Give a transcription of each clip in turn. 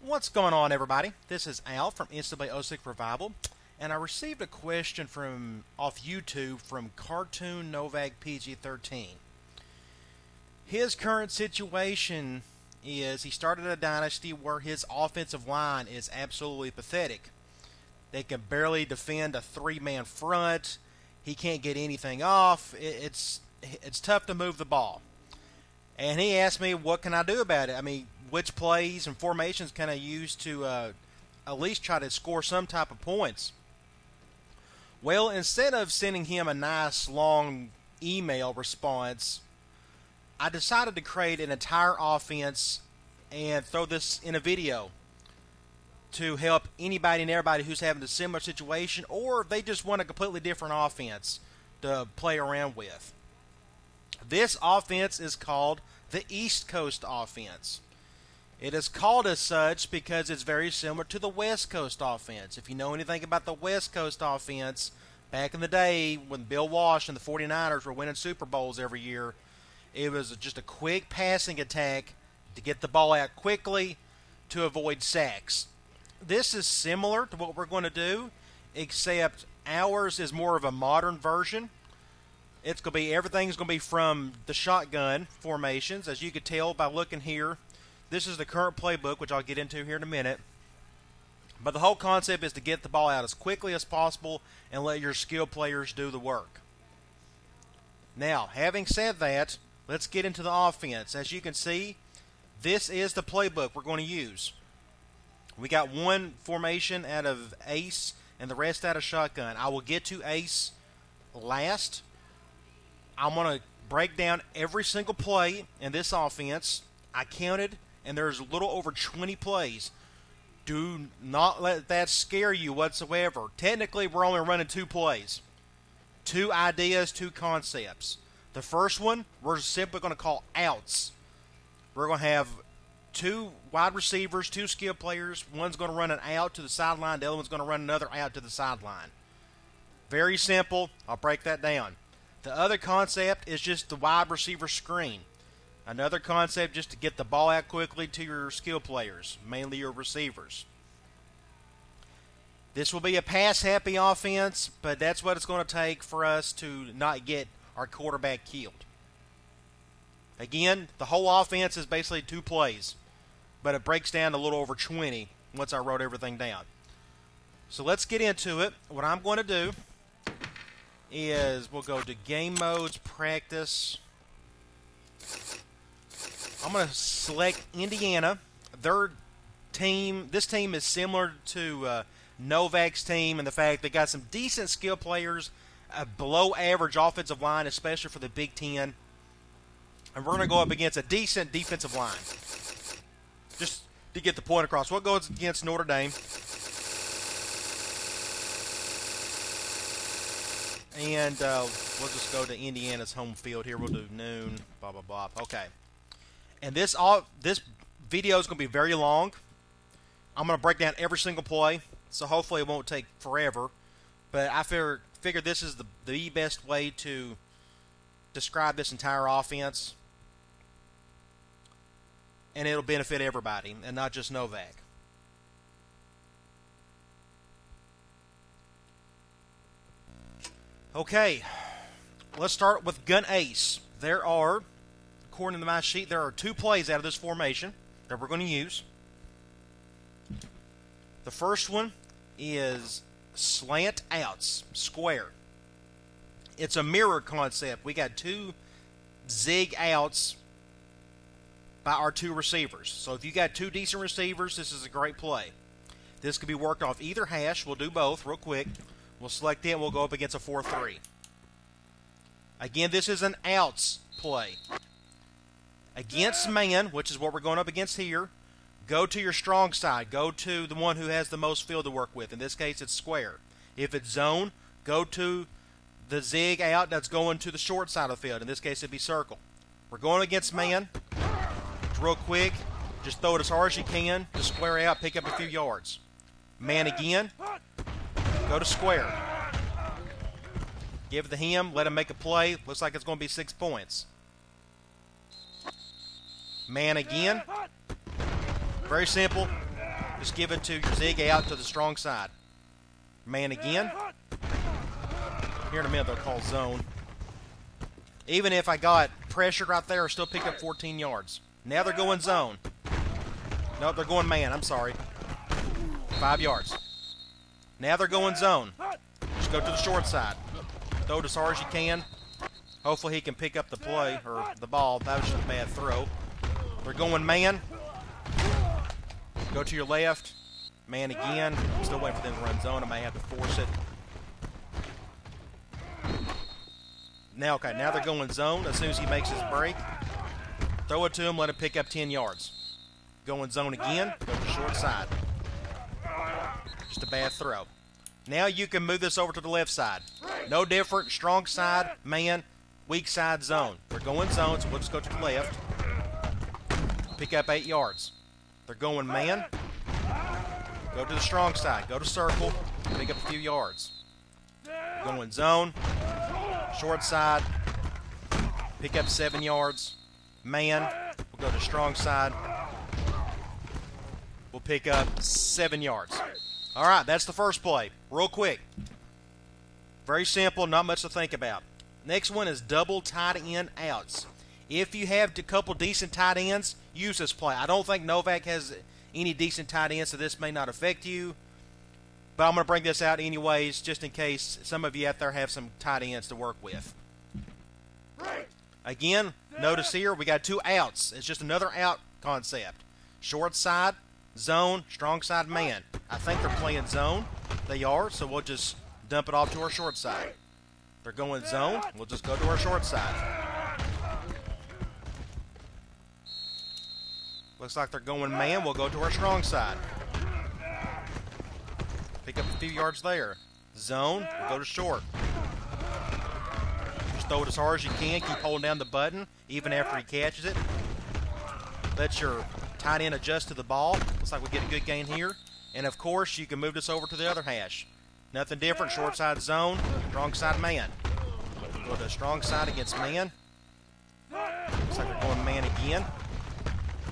What's going on, everybody? This is Al from NCAA 06 Revival, and I received a question off YouTube from Cartoon Novak PG-13. His current situation is he started a dynasty where his offensive line is absolutely pathetic. They can barely defend a three-man front. He can't get anything off. It's tough to move the ball. And he asked me, what can I do about it? I mean, which plays and formations can I use to at least try to score some type of points? Well, instead of sending him a nice long email response, I decided to create an entire offense and throw this in a video to help anybody and everybody who's having a similar situation, or if they just want a completely different offense to play around with. This offense is called the East Coast offense. It is called as such because it's very similar to the West Coast offense. If you know anything about the West Coast offense, back in the day when Bill Walsh and the 49ers were winning Super Bowls every year, it was just a quick passing attack to get the ball out quickly to avoid sacks. This is similar to what we're going to do, except ours is more of a modern version. It's going to be, everything's going to be from the shotgun formations. As you can tell by looking here, this is the current playbook, which I'll get into here in a minute. But the whole concept is to get the ball out as quickly as possible and let your skilled players do the work. Now, having said that, let's get into the offense. As you can see, this is the playbook we're going to use. We got one formation out of ace and the rest out of shotgun. I will get to ace last. I'm going to break down every single play in this offense. I counted, and there's a little over 20 plays. Do not let that scare you whatsoever. Technically, we're only running 2 plays. 2 ideas, 2 concepts. The first one, we're simply going to call outs. We're going to have 2 wide receivers, 2 skill players. One's going to run an out to the sideline. The other one's going to run another out to the sideline. Very simple. I'll break that down. The other concept is just the wide receiver screen. Another concept just to get the ball out quickly to your skill players, mainly your receivers. This will be a pass-happy offense, but that's what it's going to take for us to not get our quarterback killed. Again, the whole offense is basically 2 plays, but it breaks down to a little over 20 once I wrote everything down. So let's get into it. What I'm going to do is we'll go to game modes, practice. I'm going to select Indiana. Their team, this team is similar to Novak's team in the fact they got some decent skill players, a below average offensive line, especially for the Big Ten. And we're going to go up against a decent defensive line. Just to get the point across. What goes against Notre Dame? And we'll just go to Indiana's home field here. We'll do noon, blah, blah, blah. Okay. And this video is going to be very long. I'm going to break down every single play, so hopefully it won't take forever. But I figure this is the best way to describe this entire offense. And it'll benefit everybody, and not just Novak. Okay, let's start with gun ace. There are, according to my sheet, there are 2 plays out of this formation that we're going to use. The first one is slant outs, square. It's a mirror concept. We got 2 zig outs by our 2 receivers. So if you got 2 decent receivers, this is a great play. This could be worked off either hash. We'll do both real quick. We'll select it and we'll go up against a 4-3. Again, this is an outs play. Against man, which is what we're going up against here, go to your strong side. Go to the one who has the most field to work with. In this case, it's square. If it's zone, go to the zig out that's going to the short side of the field. In this case, it'd be circle. We're going against man. It's real quick. Just throw it as hard as you can to square out, pick up a few yards. Man again. Go to square. Give it to him. Let him make a play. Looks like it's going to be 6 points. Man again. Very simple. Just give it to your zig out to the strong side. Man again. Here in a minute they'll call zone. Even if I got pressure right there, I still picked up 14 yards. Now they're going zone. Nope, they're going man. I'm sorry. 5 yards. Now they're going zone. Just go to the short side. Throw it as hard as you can. Hopefully he can pick up the play or the ball. That was just a bad throw. They're going man. Go to your left. Man again. Still waiting for them to run zone. I may have to force it. Now, okay, now they're going zone. As soon as he makes his break, throw it to him, let him pick up 10 yards. Going zone again, go to the short side. Just a bad throw. Now you can move this over to the left side. No different, strong side, man, weak side, zone. They're going zone, so we'll just go to the left. Pick up 8 yards. They're going man. Go to the strong side, go to circle, pick up a few yards. Going zone. Short side, pick up 7 yards. Man, we'll go to strong side. We'll pick up 7 yards. All right, that's the first play. Real quick. Very simple, not much to think about. Next one is double tight end outs. If you have a couple decent tight ends, use this play. I don't think Novak has any decent tight ends, so this may not affect you. But I'm going to bring this out anyways, just in case some of you out there have some tight ends to work with. Again, notice here, we got 2 outs. It's just another out concept. Short side, zone, strong side, man. I think they're playing zone. They are, so we'll just dump it off to our short side. They're going zone. We'll just go to our short side. Looks like they're going man. We'll go to our strong side. Pick up a few yards there. Zone, we'll go to short. Just throw it as hard as you can. Keep holding down the button, even after he catches it. Let your tight end adjust to the ball. Looks like we get a good gain here. And of course, you can move this over to the other hash. Nothing different. Short side zone, strong side man. Go to the strong side against man. Looks like they're going man again.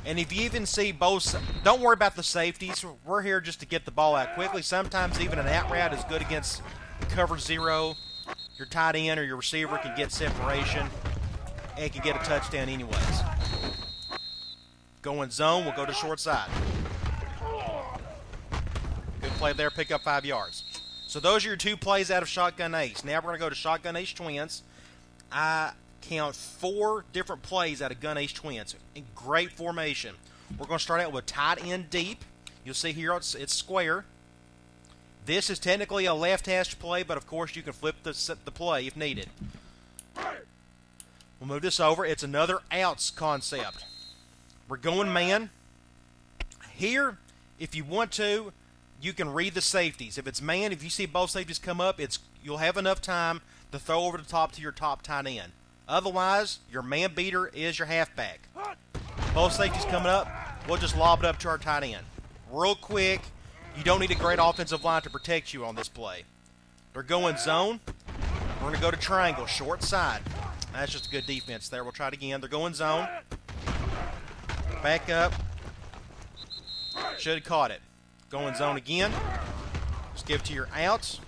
And if you even see both, don't worry about the safeties. We're here just to get the ball out quickly. Sometimes even an out route is good against cover zero. Your tight end or your receiver can get separation and can get a touchdown anyways. Going zone, we'll go to short side. Good play there, pick up 5 yards. So those are your 2 plays out of Shotgun Ace. Now we're going to go to Shotgun Ace Twins. I count 4 different plays out of Gun Ace Twins in great formation. We're going to start out with tight end deep. You'll see here it's square. This is technically a left hash play, but of course you can flip the play if needed. We'll move this over. It's another outs concept. We're going man. Here, if you want to, you can read the safeties. If it's man, if you see both safeties come up, you'll have enough time to throw over the top to your top tight end. Otherwise, your man beater is your halfback. Both safeties coming up, we'll just lob it up to our tight end. Real quick, you don't need a great offensive line to protect you on this play. They're going zone. We're going to go to triangle, short side. That's just a good defense there. We'll try it again. They're going zone. Back up. Should have caught it. Going zone again. Just give it to your outs.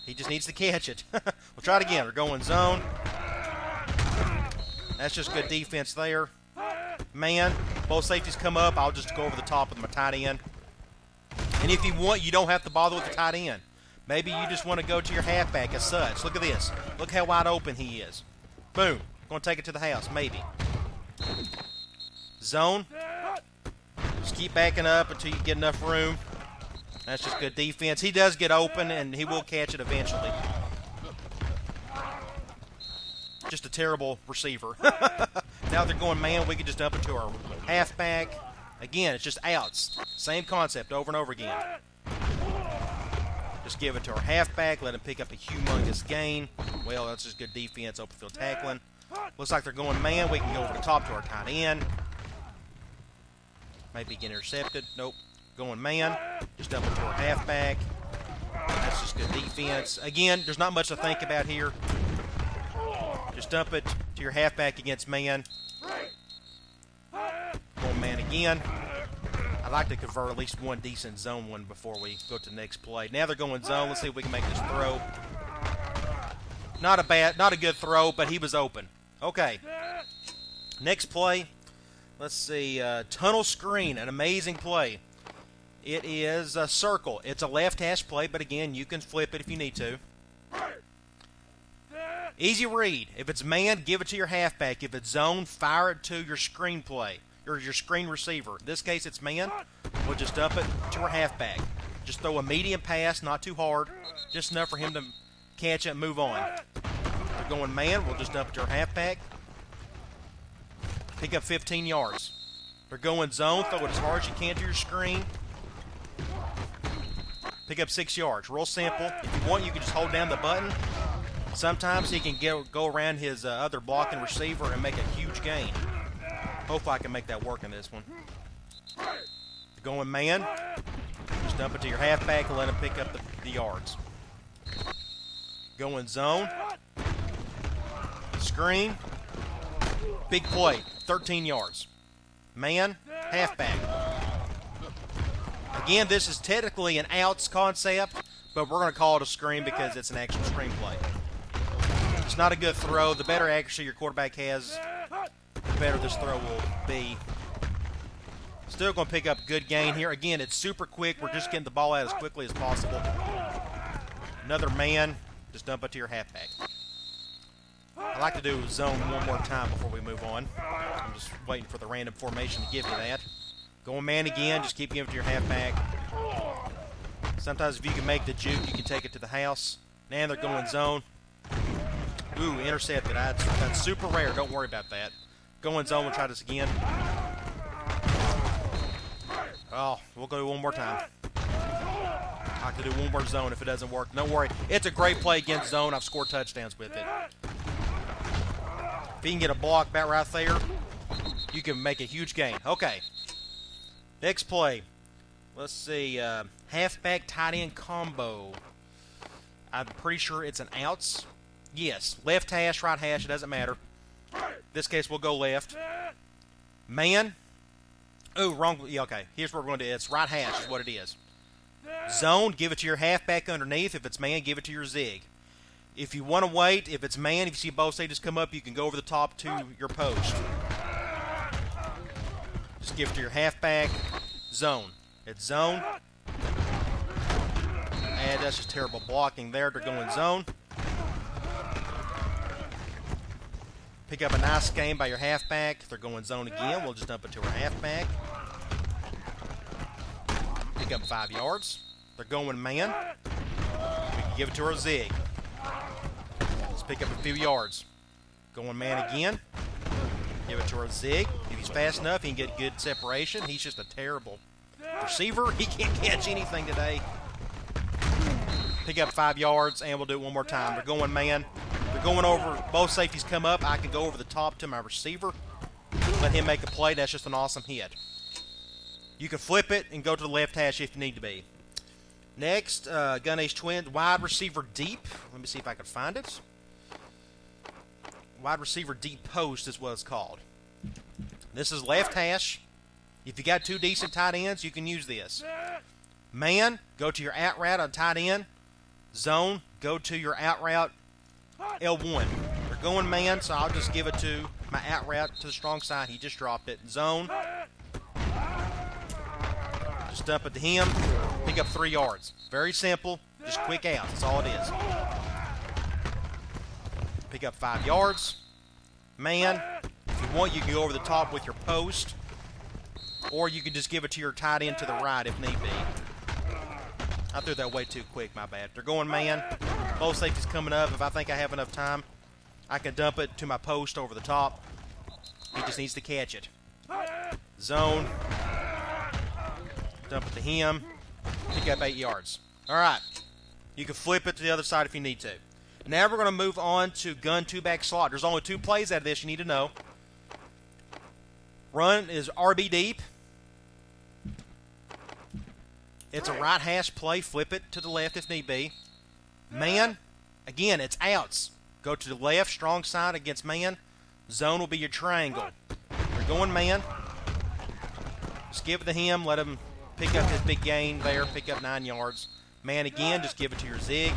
He just needs to catch it. We'll try it again. They're going zone. That's just good defense there. Man, both safeties come up. I'll just go over the top with my tight end. And if you want, you don't have to bother with the tight end. Maybe you just want to go to your halfback as such. Look at this. Look how wide open he is. Boom. Going to take it to the house. Maybe. Zone. Just keep backing up until you get enough room. That's just good defense. He does get open, and he will catch it eventually. Just a terrible receiver. Now they're going man. We can just dump it to our halfback. Again, it's just outs. Same concept over and over again. Just give it to our halfback. Let him pick up a humongous gain. Well, that's just good defense. Open field tackling. Looks like they're going man. We can go over the top to our tight end. Maybe get intercepted. Nope. Going man. Just dump it to our halfback. That's just good defense. Again, there's not much to think about here. Just dump it to your halfback against man. Going man again. I'd like to convert at least one decent zone one before we go to the next play. Now they're going zone. Let's see if we can make this throw. Not a good throw, but he was open. Okay. Next play. Let's see. Tunnel screen, an amazing play. It is a circle. It's a left hash play, but again, you can flip it if you need to. Easy read. If it's man, give it to your halfback. If it's zone, fire it to your screen play, or your screen receiver. In this case, it's man. We'll just dump it to our halfback. Just throw a medium pass, not too hard, just enough for him to catch it and move on. If they're going man, we'll just dump it to our halfback. Pick up 15 yards. They're going zone, throw it as hard as you can to your screen. Pick up 6 yards. Real simple. If you want, you can just hold down the button. Sometimes he can go around his other blocking receiver and make a huge gain. Hopefully I can make that work in this one. Going man, just dump it to your halfback and let him pick up the yards. Going zone. Screen. Big play, 13 yards. Man, halfback. Again, this is technically an outs concept, but we're going to call it a screen because it's an actual screen play. It's not a good throw. The better accuracy your quarterback has, the better this throw will be. Still going to pick up a good gain here. Again, it's super quick. We're just getting the ball out as quickly as possible. Another man. Just dump it to your halfback. I like to do zone one more time before we move on. I'm just waiting for the random formation to give me that. Going man again. Just keep giving it to your halfback. Sometimes if you can make the juke, you can take it to the house. Now they're going zone. Ooh, intercepted. That's super rare. Don't worry about that. Going zone. We'll try this again. Oh, we'll go one more time. I like to do one more zone if it doesn't work. Don't worry. It's a great play against zone. I've scored touchdowns with it. If you can get a block back right there, you can make a huge gain. Okay. Next play. Let's see. Halfback tight end combo. I'm pretty sure it's an outs. Yes. Left hash, right hash. It doesn't matter. In this case, we'll go left. Man. Oh, wrong. Yeah, okay. Here's what we're going to do. It's right hash is what it is. Zone, give it to your halfback underneath. If it's man, give it to your zig. If you want to wait, if it's man, if you see both safeties come up, you can go over the top to your post. Just give it to your halfback. Zone. It's zone. And that's just terrible blocking there. They're going zone. Pick up a nice game by your halfback. If they're going zone again, we'll just dump it to our halfback. Pick up 5 yards. They're going man. We can give it to our zig. Let's pick up a few yards. Going man again. Give it to our zig. If he's fast enough, he can get good separation. He's just a terrible receiver. He can't catch anything today. Pick up 5 yards, and we'll do it one more time. They're going man. They're going over. Both safeties come up. I can go over the top to my receiver. Let him make a play. That's just an awesome hit. You can flip it and go to the left hash if you need to be. Next, Gun Ace Twins, wide receiver deep. Let me see if I can find it. Wide receiver deep post is what it's called. This is left hash. If you got 2 decent tight ends, you can use this. Man, go to your out route on tight end. Zone, go to your out route L1. They're going man, so I'll just give it to my out route to the strong side. He just dropped it. Zone. Just dump it to him. Pick up 3 yards. Very simple. Just quick out. That's all it is. Pick up 5 yards. Man, if you want, you can go over the top with your post. Or you can just give it to your tight end to the right if need be. I threw that way too quick, my bad. They're going man. Both safeties coming up. If I think I have enough time, I can dump it to my post over the top. He just needs to catch it. Zone. Dump it to him. Pick up 8 yards. All right. You can flip it to the other side if you need to. Now we're going to move on to gun 2-back slot. There's only 2 plays out of this you need to know. Run is RB deep. It's a right hash play. Flip it to the left if need be. Man, again, it's outs. Go to the left, strong side against man. Zone will be your triangle. You're going man. Just give it to him. Let him pick up his big gain there. Pick up 9 yards. Man again, just give it to your zig.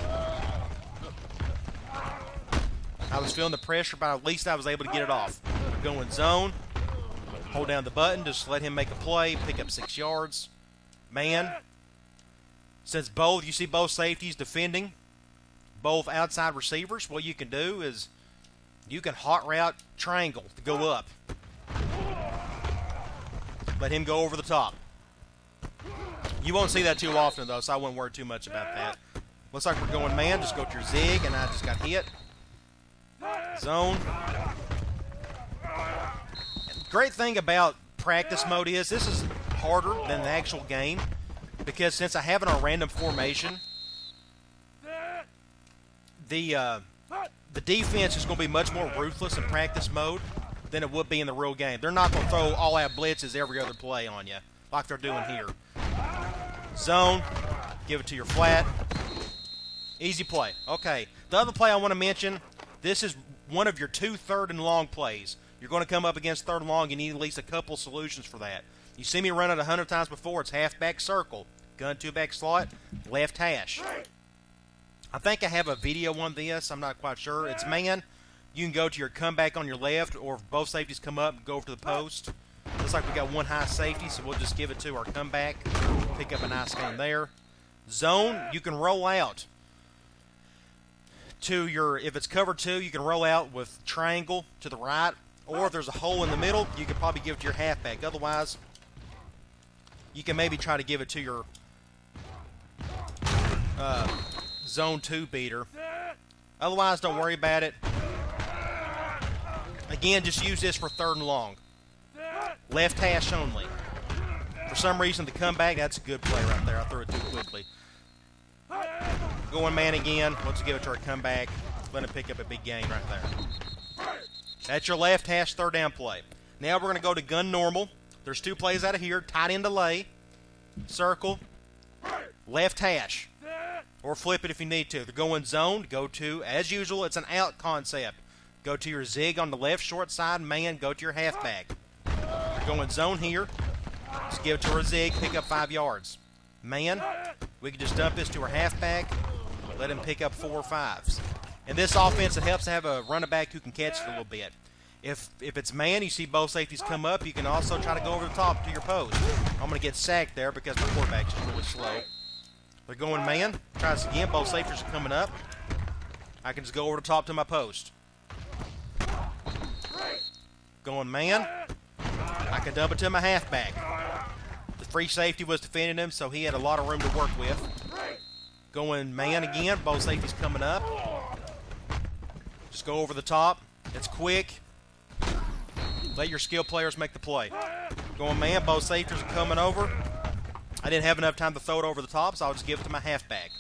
I was feeling the pressure, but at least I was able to get it off. Going zone. Hold down the button. Just let him make a play. Pick up 6 yards. Man. Since you see both safeties defending, both outside receivers, what you can do is you can hot route triangle to go up. Let him go over the top. You won't see that too often, though, so I wouldn't worry too much about that. Looks like we're going man. Just go to your zig, and I just got hit. Zone. Great thing about practice mode is this is harder than the actual game, because since I have it on random formation, the defense is going to be much more ruthless in practice mode than it would be in the real game. They're not going to throw all-out blitzes every other play on you like they're doing here. Zone. Give it to your flat. Easy play. Okay. The other play I want to mention, this is one of your 2 third and long plays. You're going to come up against third and long. You need at least a couple solutions for that. You see me run it 100 times before. It's halfback circle. Gun to back slot. Left hash. I think I have a video on this. I'm not quite sure. It's man. You can go to your comeback on your left, or if both safeties come up, go over to the post. Looks like we got one high safety, so we'll just give it to our comeback. Pick up a nice game there. Zone, you can roll out to your, if it's cover 2, you can roll out with triangle to the right, or if there's a hole in the middle, you can probably give it to your halfback. Otherwise, you can maybe try to give it to your zone 2 beater. Otherwise, don't worry about it. Again, just use this for third and long. Left hash only. For some reason, the comeback, that's a good play right there. I threw it too quickly. Going man again. Let's give it to our comeback. Let him pick up a big gain right there. That's your left hash third down play. Now we're going to go to gun normal. There's 2 plays out of here. Tight end delay. Circle. Left hash. Or flip it if you need to. They're going zone. Go to, as usual, it's an out concept. Go to your zig on the left short side. Man, go to your halfback. They're going zone here. Just give it to our zig. Pick up 5 yards. Man, we can just dump this to our halfback. Let him pick up 4 or 5s. In this offense, it helps to have a running back who can catch it a little bit. If it's man, you see both safeties come up, you can also try to go over the top to your post. I'm going to get sacked there because my quarterback's just really slow. They're going man. Try this again. Both safeties are coming up. I can just go over the top to my post. Going man. I can dump it to my halfback. The free safety was defending him, so he had a lot of room to work with. Going man again. Both safeties coming up. Just go over the top. It's quick. Let your skill players make the play. Going man. Both safeties are coming over. I didn't have enough time to throw it over the top, so I'll just give it to my halfback.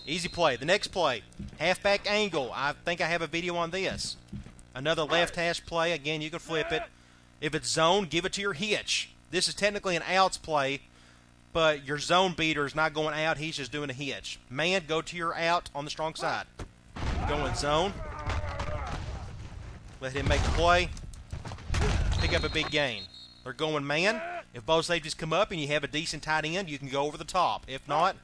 Easy play. The next play, halfback angle. I think I have a video on this. Another left hash play. Again, you can flip it. If it's zone, give it to your hitch. This is technically an outs play, but your zone beater is not going out. He's just doing a hitch. Man, go to your out on the strong side. Going zone. Let him make the play. Pick up a big gain. They're going man. If both safeties come up and you have a decent tight end, you can go over the top. If not,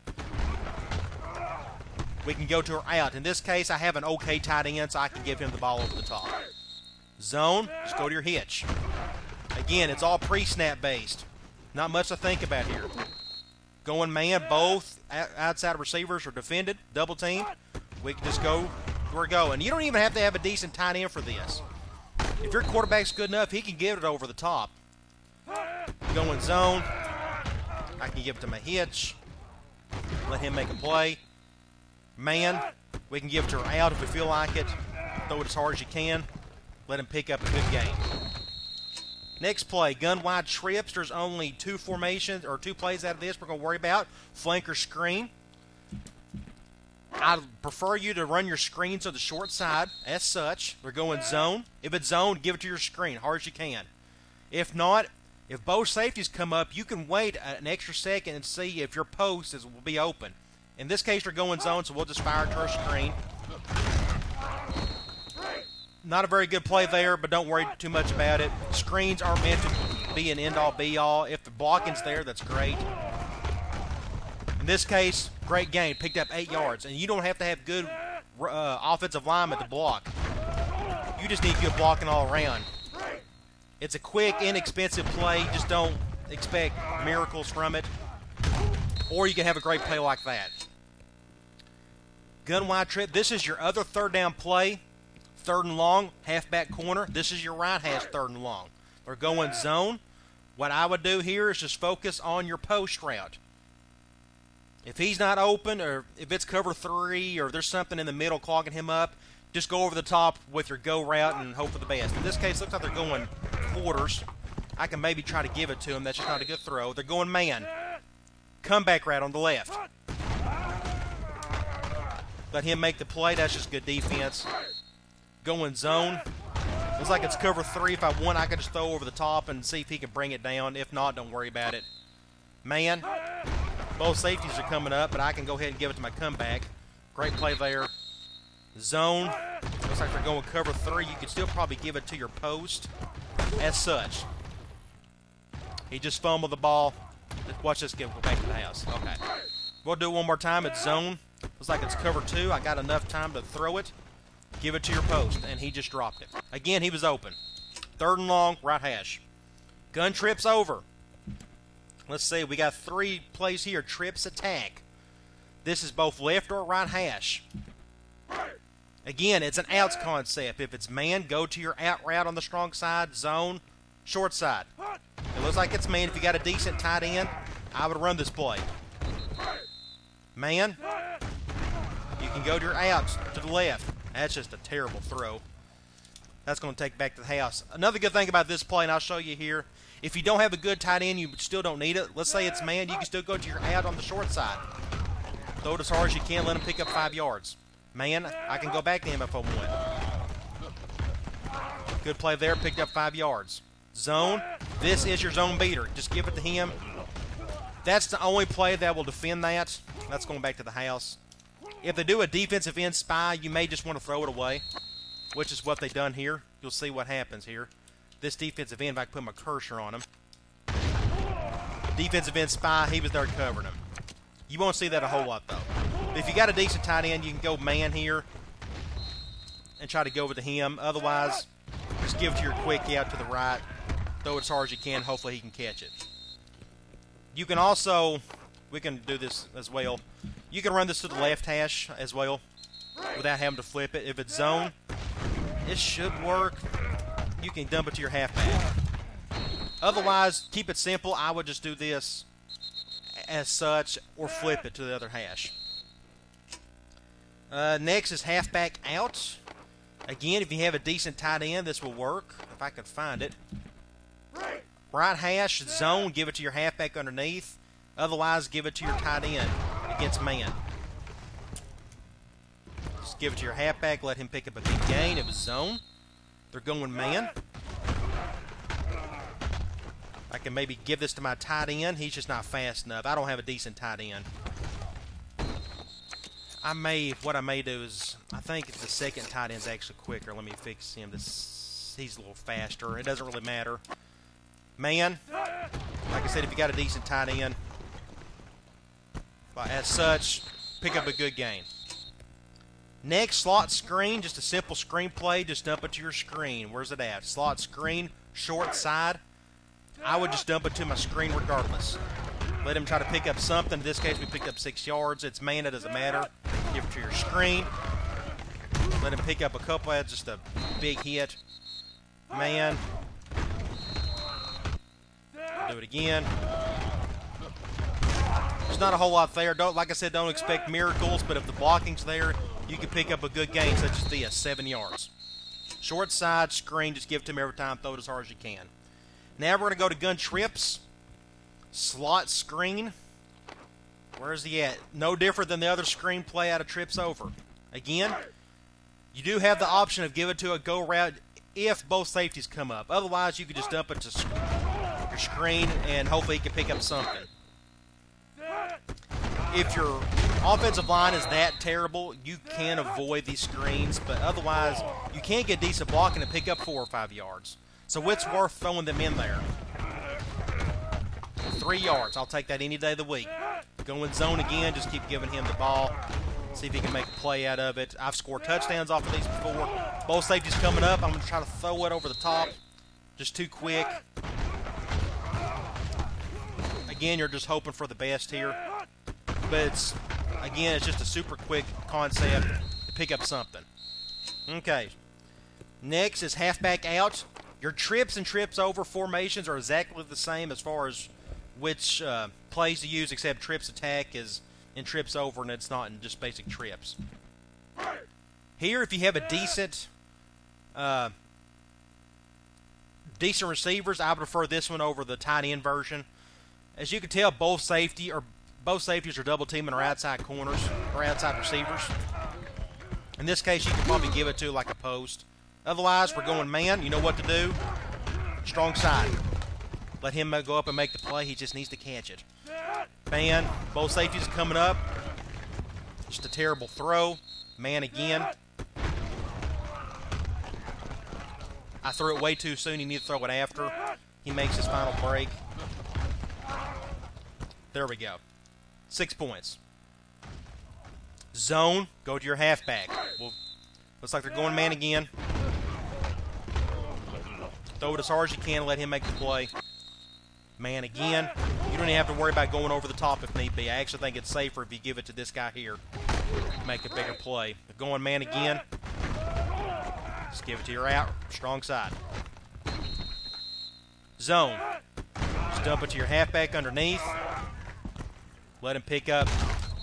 we can go to our out. In this case, I have an okay tight end, so I can give him the ball over the top. Zone, just go to your hitch. Again, it's all pre-snap based. Not much to think about here. Going man, both outside receivers are defended, double team. We can just go where we're going. You don't even have to have a decent tight end for this. If your quarterback's good enough, he can give it over the top. Going zone. I can give it to my hitch. Let him make a play. Man, we can give it to her out if we feel like it. Throw it as hard as you can. Let him pick up a good gain. Next play, gun wide trips. There's only 2 formations or 2 plays out of this we're going to worry about. Flanker screen. I prefer you to run your screen to the short side as such. We're going zone. If it's zone, give it to your screen hard as you can. If not, if both safeties come up, you can wait an extra second and see if your post will be open. In this case, they're going zone, so we'll just fire to our screen. Not a very good play there, but don't worry too much about it. Screens are meant to be an end-all, be-all. If the blocking's there, that's great. In this case, great gain. Picked up 8 yards. And you don't have to have good offensive linemen to block. You just need good blocking all around. It's a quick, inexpensive play. Just don't expect miracles from it. Or you can have a great play like that. Gun wide trip. This is your other third down play. Third and long, halfback corner. This is your right hash third and long. We're going zone. What I would do here is just focus on your post route. If he's not open, or if it's cover 3, or there's something in the middle clogging him up, just go over the top with your go route and hope for the best. In this case, looks like they're going quarters. I can maybe try to give it to him. That's just not a good throw. They're going man. Comeback route on the left. Let him make the play. That's just good defense. Going zone. Looks like it's cover 3. If I want, I can just throw over the top and see if he can bring it down. If not, don't worry about it. Man. Both safeties are coming up, but I can go ahead and give it to my comeback. Great play there. Zone. Looks like they're going cover 3. You could still probably give it to your post as such. He just fumbled the ball. Watch this go back to the house. Okay. We'll do it one more time. It's zone. Looks like it's cover 2. I got enough time to throw it. Give it to your post, and he just dropped it. Again, he was open. Third and long, right hash. Gun trips over. Let's see, we got 3 plays here. Trips attack. This is both left or right hash. Again, it's an outs concept. If it's man, go to your out route on the strong side. Zone, short side. It looks like it's man. If you got a decent tight end, I would run this play. Man, you can go to your outs to the left. That's just a terrible throw. That's going to take back to the house. Another good thing about this play, and I'll show you here, if you don't have a good tight end, you still don't need it. Let's say it's man, you can still go to your out on the short side. Throw it as hard as you can, let him pick up 5 yards. Man, I can go back to him if I want. Good play there, picked up 5 yards. Zone, this is your zone beater. Just give it to him. That's the only play that will defend that. That's going back to the house. If they do a defensive end spy, you may just want to throw it away, which is what they've done here. You'll see what happens here. This defensive end, if I can put my cursor on him. Defensive end spy, he was there covering him. You won't see that a whole lot, though. But if you got a decent tight end, you can go man here and try to go over to him. Otherwise, just give it to your quick out to the right. Throw it as hard as you can. Hopefully he can catch it. You can also, we can do this as well. You can run this to the left hash as well without having to flip it. If it's zone, it should work. You can dump it to your halfback. Otherwise, keep it simple. I would just do this as such or flip it to the other hash. Next is halfback out. Again, if you have a decent tight end, this will work. If I can find it. Right hash, zone, give it to your halfback underneath. Otherwise, give it to your tight end against man. Just give it to your halfback, let him pick up a big gain. It was zone. They're going man. I can maybe give this to my tight end. He's just not fast enough. I don't have a decent tight end. What I may do is, I think the second tight end's actually quicker. Let me fix him. He's a little faster. It doesn't really matter. Man, like I said, if you got a decent tight end, as such, pick up a good gain. Next, slot screen, just a simple screen play. Just dump it to your screen. Where's it at? Slot screen, short side. I would just dump it to my screen regardless. Let him try to pick up something. In this case, we picked up 6 yards. It's man, it doesn't matter. Give it to your screen. Let him pick up a couple. That's just a big hit. Man. Do it again. There's not a whole lot there. Like I said, don't expect miracles, but if the blocking's there, you can pick up a good gain, such as this, 7 yards. Short side, screen, just give it to him every time. Throw it as hard as you can. Now we're going to go to gun trips. Slot screen. Where is he at? No different than the other screen play out of trips over. Again, you do have the option of give it to a go route if both safeties come up. Otherwise, you could just dump it to your screen and hopefully you can pick up something. If your offensive line is that terrible, you can avoid these screens, but otherwise, you can get decent blocking and pick up 4 or 5 yards. So it's worth throwing them in there. 3 yards. I'll take that any day of the week. Going zone again, just keep giving him the ball. See if he can make a play out of it. I've scored touchdowns off of these before. Both safeties coming up. I'm going to try to throw it over the top. Just too quick. Again, you're just hoping for the best here. But it's just a super quick concept to pick up something. Okay. Next is halfback out. Your trips and trips over formations are exactly the same as far as which plays to use, except trips attack is in trips over, and it's not in just basic trips. Here, if you have a decent receivers, I would prefer this one over the tight end version. As you can tell, both safeties are double teaming our outside corners or outside receivers. In this case, you can probably give it to like a post. Otherwise, we're going man. You know what to do. Strong side. Let him go up and make the play. He just needs to catch it. Man, both safeties coming up. Just a terrible throw. Man again. I threw it way too soon. You need to throw it after. He makes his final break. There we go. 6 points. Zone, go to your halfback. Well, looks like they're going man again. Throw it as hard as you can and let him make the play. Man again. You don't even have to worry about going over the top if need be. I actually think it's safer if you give it to this guy here. Make a bigger play. They're going man again. Just give it to your out. Strong side. Zone. Just dump it to your halfback underneath. Let him pick up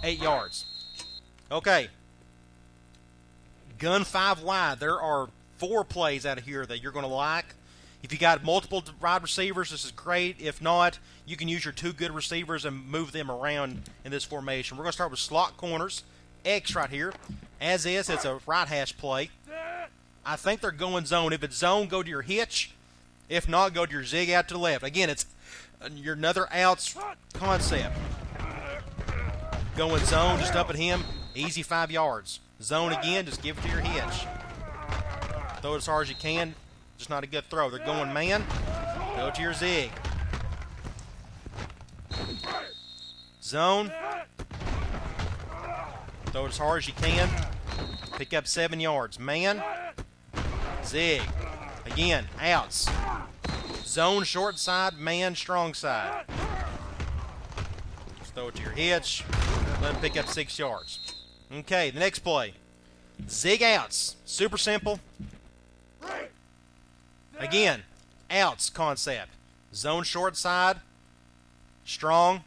8 yards. Okay. Gun 5 wide. There are 4 plays out of here that you're going to like. If you got multiple wide receivers, this is great. If not, you can use your 2 good receivers and move them around in this formation. We're going to start with slot corners. X right here. As is, it's a right hash play. I think they're going zone. If it's zone, go to your hitch. If not, go to your zig out to the left. Again, it's your another outs concept. Going zone, just up at him. Easy 5 yards. Zone again, just give it to your hitch. Throw it as hard as you can. Just not a good throw. They're going man. Go to your zig. Zone. Throw it as hard as you can. Pick up 7 yards. Man. Zig. Again, outs. Zone short side, man strong side. Just throw it to your hitch. Let him pick up 6 yards. Okay, the next play. Zig outs. Super simple. Again, outs concept. Zone short side, strong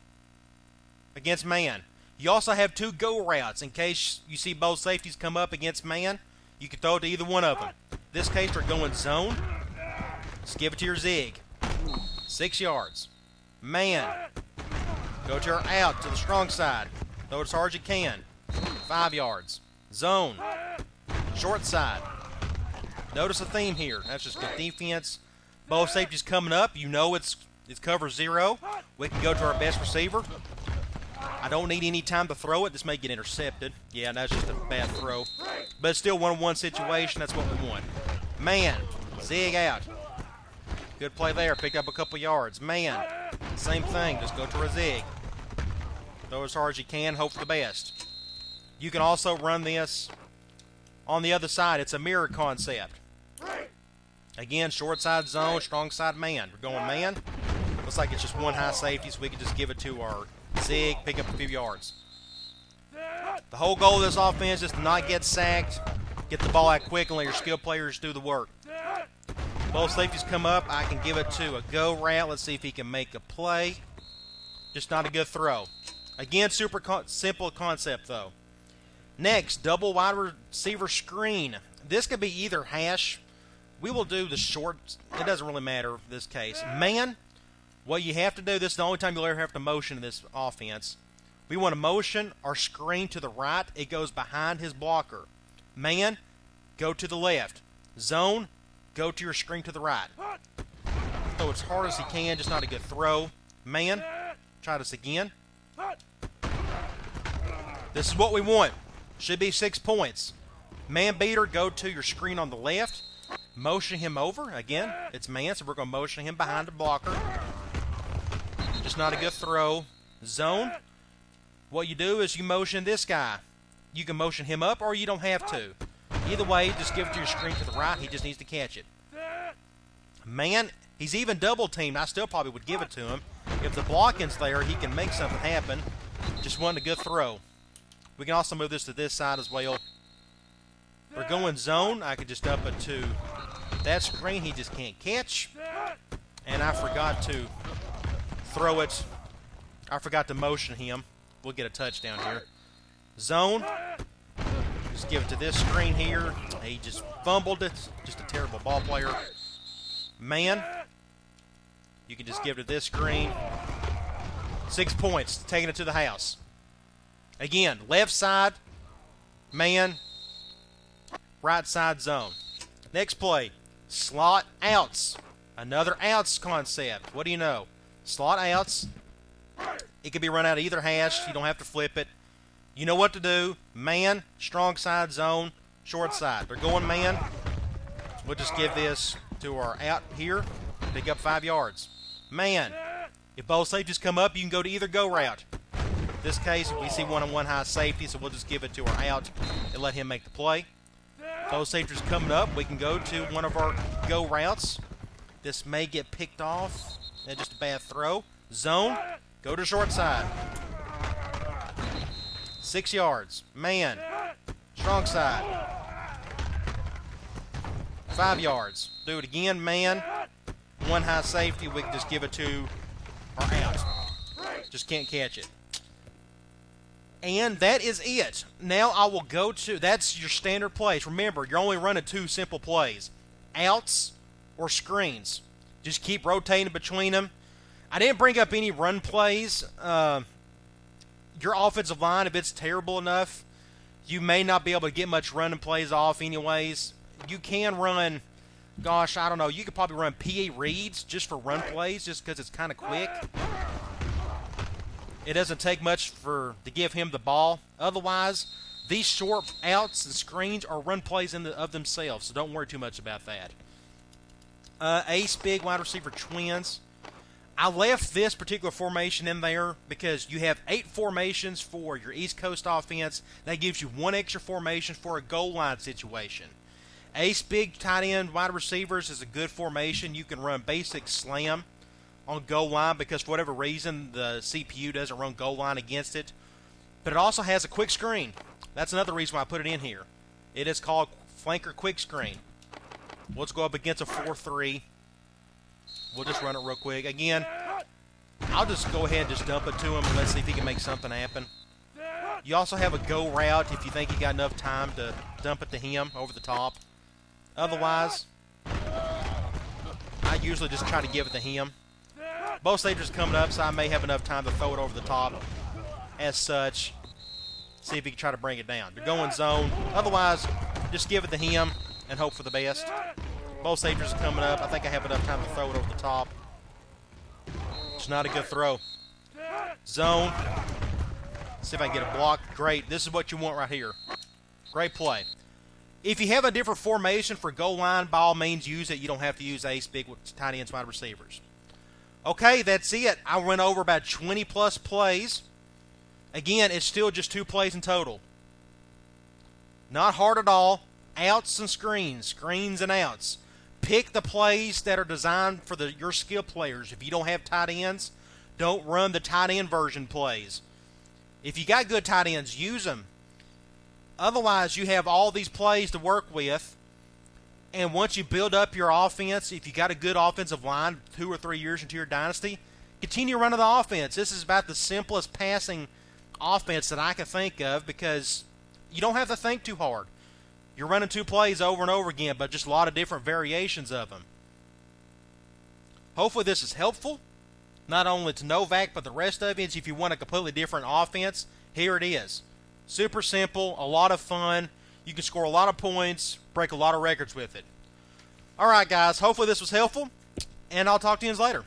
against man. You also have 2 go routes. In case you see both safeties come up against man, you can throw it to either one of them. In this case, we're going zone. Just give it to your zig. 6 yards. Man. Go to your out to the strong side. Throw it as hard as you can. 5 yards. Zone. Short side. Notice a theme here. That's just good defense. Both safeties coming up. You know it's cover 0. We can go to our best receiver. I don't need any time to throw it. This may get intercepted. Yeah, that's just a bad throw. But it's still 1-on-1 situation. That's what we want. Man. Zig out. Good play there. Picked up a couple yards. Man. Same thing. Just go to a zig. Throw as hard as you can. Hope for the best. You can also run this on the other side. It's a mirror concept. Again, short side zone, strong side man. We're going man. Looks like it's just 1 high safety, so we can just give it to our zig, pick up a few yards. The whole goal of this offense is to not get sacked, get the ball out quick, and let your skill players do the work. Both safeties come up. I can give it to a go route. Let's see if he can make a play. Just not a good throw. Again, super simple concept, though. Next, double wide receiver screen. This could be either hash. We will do the short. It doesn't really matter in this case. Man, what you have to do, this is the only time you'll ever have to motion in this offense. We want to motion our screen to the right. It goes behind his blocker. Man, go to the left. Zone, go to your screen to the right. Throw as hard as he can, just not a good throw. Man, try this again. This is what we want. Should be 6 points. Man beater, go to your screen on the left. Motion him over. Again, it's man, so we're going to motion him behind the blocker. Just not a good throw. Zone. What you do is you motion this guy. You can motion him up or you don't have to. Either way, just give it to your screen to the right. He just needs to catch it. Man, he's even double teamed. I still probably would give it to him. If the blocking's there, he can make something happen. Just wasn't a good throw. We can also move this to this side as well. We're going zone. I could just dump it to that screen. He just can't catch. And I forgot to throw it. I forgot to motion him. We'll get a touchdown here. Zone. Just give it to this screen here. He just fumbled it. Just a terrible ball player. Man. You can just give it to this screen. 6 points. Taking it to the house. Again, left side. Man. Right side zone. Next play. Slot outs. Another outs concept. What do you know? Slot outs. It can be run out of either hash. You don't have to flip it. You know what to do. Man, strong side zone, short side. They're going man. We'll just give this to our out here. Pick up 5 yards. Man. If both safeties come up, you can go to either go route. In this case, we see one-on-one high safety, so we'll just give it to our out and let him make the play. Both safeties coming up, we can go to one of our go routes. This may get picked off. And just a bad throw. Zone. Go to short side. 6 yards. Man. Strong side. 5 yards. Do it again. Man. One high safety. We can just give it to our out. Just can't catch it. And that is it. Now I will go to, that's your standard plays. Remember, you're only running 2 simple plays. Outs or screens. Just keep rotating between them. I didn't bring up any run plays. Your offensive line, if it's terrible enough, you may not be able to get much running plays off anyways. You can run, gosh, I don't know. You could probably run PA reads just for run plays just because it's kind of quick. It doesn't take much to give him the ball. Otherwise, these short outs and screens are run plays of themselves, so don't worry too much about that. Ace big wide receiver twins. I left this particular formation in there because you have 8 formations for your East Coast offense. That gives you 1 extra formation for a goal line situation. Ace big tight end wide receivers is a good formation. You can run basic slam on goal line because for whatever reason the CPU doesn't run goal line against it. But it also has a quick screen. That's another reason why I put it in here. It is called flanker quick screen. Let's go up against a 4-3. We'll just run it real quick. Again, I'll just go ahead and just dump it to him and let's see if he can make something happen. You also have a go route if you think you got enough time to dump it to him over the top. Otherwise, I usually just try to give it to him. Both safeties coming up, so I may have enough time to throw it over the top as such. See if he can try to bring it down. They're going zone. Otherwise, just give it to him and hope for the best. Both safeties are coming up. I think I have enough time to throw it over the top. It's not a good throw. Zone. See if I can get a block. Great. This is what you want right here. Great play. If you have a different formation for goal line, by all means use it. You don't have to use ace big with tight ends, wide receivers. Okay, that's it. I went over about 20 plus plays. Again, it's still just 2 plays in total. Not hard at all. Outs and screens. Screens and outs. Pick the plays that are designed for your skill players. If you don't have tight ends, don't run the tight end version plays. If you got good tight ends, use them. Otherwise, you have all these plays to work with. And once you build up your offense, if you got a good offensive line 2 or 3 years into your dynasty, continue running the offense. This is about the simplest passing offense that I can think of because you don't have to think too hard. You're running 2 plays over and over again, but just a lot of different variations of them. Hopefully this is helpful, not only to Novak, but the rest of you. If you want a completely different offense, here it is. Super simple, a lot of fun. You can score a lot of points, break a lot of records with it. All right, guys, hopefully this was helpful, and I'll talk to you later.